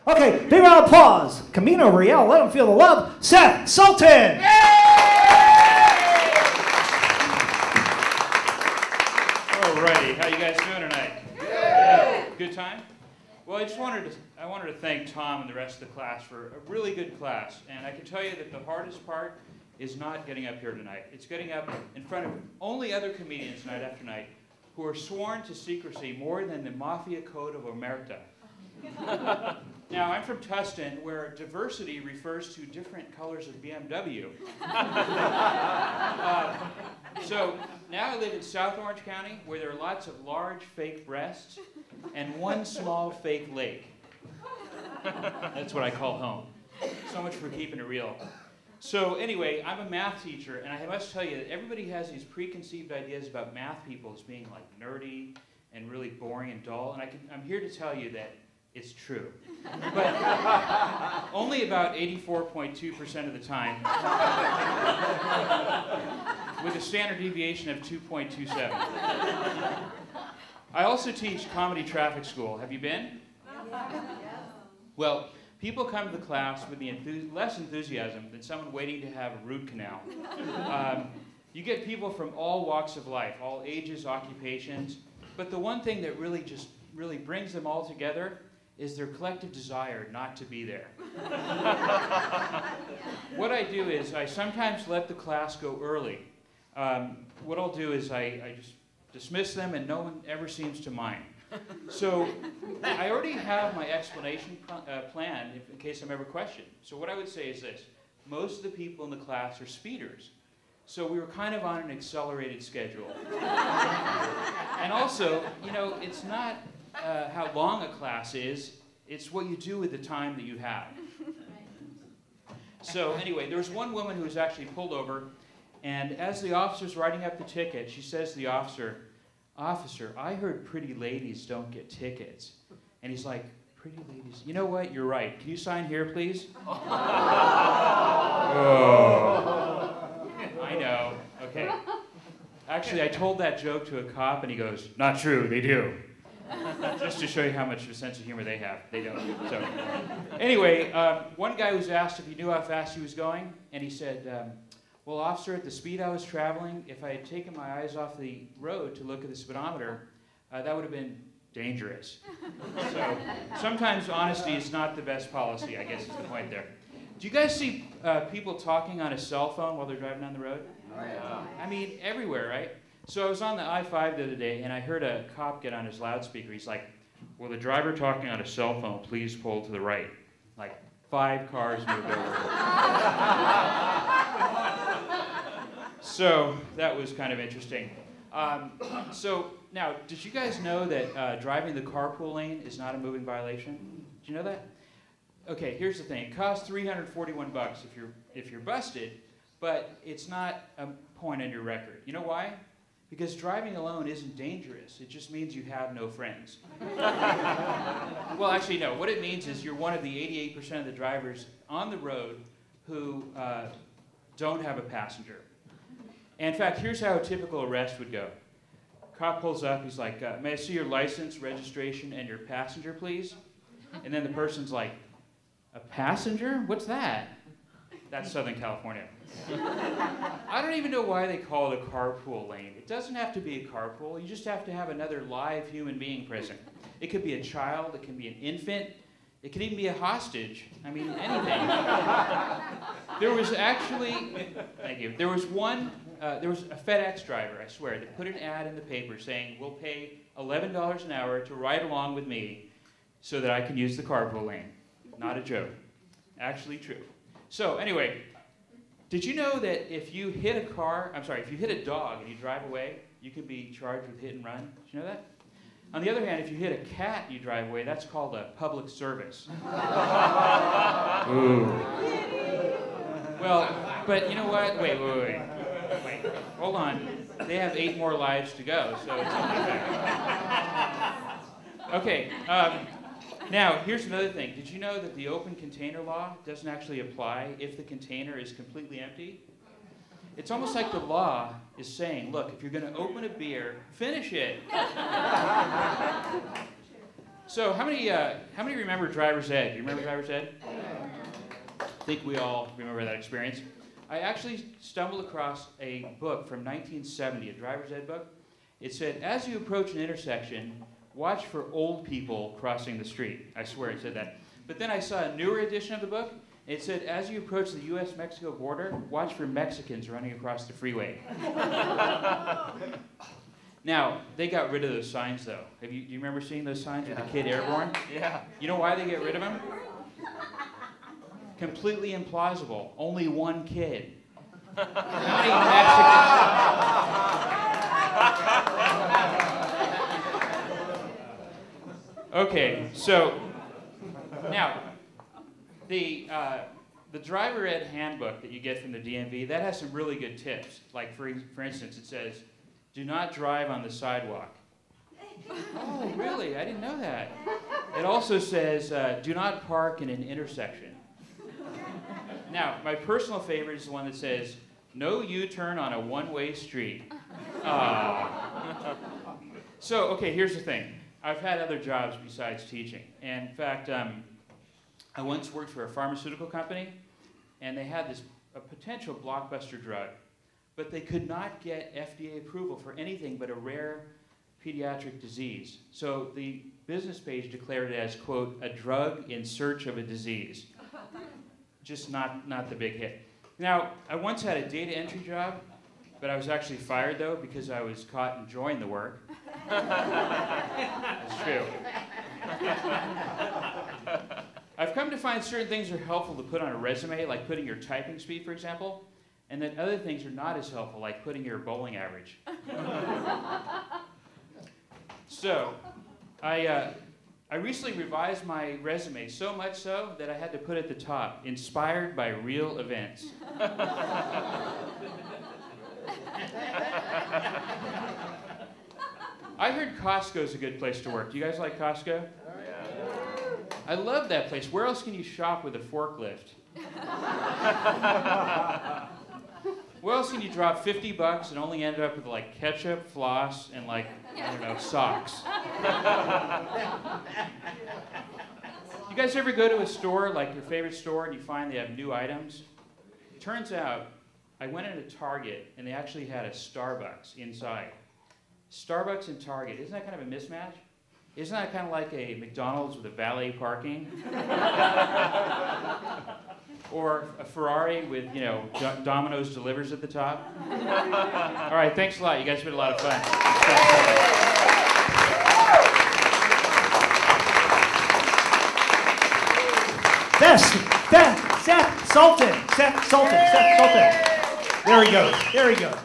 Okay, big round of applause. Camino Real, let them feel the love. Seth Sultan. Alrighty, how you guys doing tonight? Yeah. Good time? Well, I wanted to thank Tom and the rest of the class for a really good class. And I can tell you that the hardest part is not getting up here tonight. It's getting up in front of only other comedians night after night who are sworn to secrecy more than the Mafia Code of Omerta. Now, I'm from Tustin, where diversity refers to different colors of BMW. So now I live in South Orange County, where there are lots of large fake breasts and one small fake lake. That's what I call home. So much for keeping it real. So anyway, I'm a math teacher, and I must tell you that everybody has these preconceived ideas about math people as being like nerdy and really boring and dull, and I'm here to tell you that it's true. But only about 84.2% of the time, with a standard deviation of 2.27. I also teach comedy traffic school. Have you been? Well, people come to the class with less enthusiasm than someone waiting to have a root canal. You get people from all walks of life, all ages, occupations, but the one thing that really brings them all together is their collective desire not to be there. What I do is I sometimes let the class go early. What I'll do is I just dismiss them and no one ever seems to mind. So I already have my explanation planned in case I'm ever questioned. So what I would say is this. Most of the people in the class are speeders. So we were kind of on an accelerated schedule. And also, you know, it's not how long a class is, it's what you do with the time that you have. So anyway, there was one woman who was actually pulled over, and as the officer's writing up the ticket, she says to the officer, "Officer, I heard pretty ladies don't get tickets." And he's like, "Pretty ladies? You know what? You're right. Can you sign here, please?" Oh. I know. Okay. Actually, I told that joke to a cop, and he goes, "Not true, they do." Just to show you how much of a sense of humor they have. They don't. So, anyway, one guy was asked if he knew how fast he was going, and he said, "Well, officer, at the speed I was traveling, if I had taken my eyes off the road to look at the speedometer, that would have been dangerous." So, sometimes honesty is not the best policy, I guess is the point there. Do you guys see people talking on a cell phone while they're driving down the road? Oh, yeah. I mean, everywhere, right? So I was on the I-5 the other day, and I heard a cop get on his loudspeaker. He's like, "Will the driver talking on a cell phone please pull to the right?" Like 5 cars moved over. So that was kind of interesting. So now, did you guys know that driving the carpool lane is not a moving violation? Did you know that? Okay, here's the thing. It costs $341 if you're busted, but it's not a point on your record. You know why? Because driving alone isn't dangerous. It just means you have no friends. Well, actually, no. What it means is you're one of the 88% of the drivers on the road who don't have a passenger. And in fact, here's how a typical arrest would go. Cop pulls up. He's like, "May I see your license, registration, and your passenger, please?" And then the person's like, "A passenger? What's that?" That's Southern California. I don't even know why they call it a carpool lane. It doesn't have to be a carpool. You just have to have another live human being present. It could be a child. It can be an infant. It could even be a hostage. I mean, anything. There was actually, thank you, there was a FedEx driver, I swear, that put an ad in the paper saying, "We'll pay $11 an hour to ride along with me so that I can use the carpool lane." Not a joke. Actually true. So anyway, did you know that if you hit a dog and you drive away, you could be charged with hit and run? Did you know that? On the other hand, if you hit a cat and you drive away, that's called a public service. Ooh. Well, but you know what? Wait. Hold on. They have 8 more lives to go, so it's only fair. Okay. Now, here's another thing. Did you know that the open container law doesn't actually apply if the container is completely empty? It's almost like the law is saying, look, if you're going to open a beer, finish it. So how many remember driver's ed? Do you remember driver's ed? I think we all remember that experience. I actually stumbled across a book from 1970, a driver's ed book. It said, as you approach an intersection, watch for old people crossing the street. I swear it said that. But then I saw a newer edition of the book. It said, as you approach the U.S.-Mexico border, watch for Mexicans running across the freeway. Now, they got rid of those signs, though. Do you remember seeing those signs with the kid airborne? Yeah. You know why they get rid of them? Completely implausible. Only one kid. How many Mexicans? Okay, so now the driver ed handbook that you get from the DMV, that has some really good tips. Like for instance, it says, do not drive on the sidewalk. Oh, really? I didn't know that. It also says, do not park in an intersection. Now, my personal favorite is the one that says, no U-turn on a one-way street. So, okay, here's the thing. I've had other jobs besides teaching. And in fact, I once worked for a pharmaceutical company, and they had a potential blockbuster drug. But they could not get FDA approval for anything but a rare pediatric disease. So the business page declared it as, quote, a drug in search of a disease. Just not the big hit. Now, I once had a data entry job, but I was actually fired, though, because I was caught enjoying the work. That's true. I've come to find certain things are helpful to put on a resume, like putting your typing speed, for example. And then other things are not as helpful, like putting your bowling average. So, I recently revised my resume, so much so that I had to put at the top, inspired by real events. I heard Costco's a good place to work. Do you guys like Costco? I love that place. Where else can you shop with a forklift? Where else can you drop $50 and only end up with like ketchup, floss, and like, I don't know, socks? You guys ever go to a store, like your favorite store, and you find they have new items? Turns out, I went into Target, and they actually had a Starbucks inside. Starbucks and Target, isn't that kind of a mismatch? Isn't that kind of like a McDonald's with a valet parking? Or a Ferrari with, you know, Domino's delivers at the top? All right, thanks a lot. You guys have been a lot of fun. Seth Sultan. There he goes.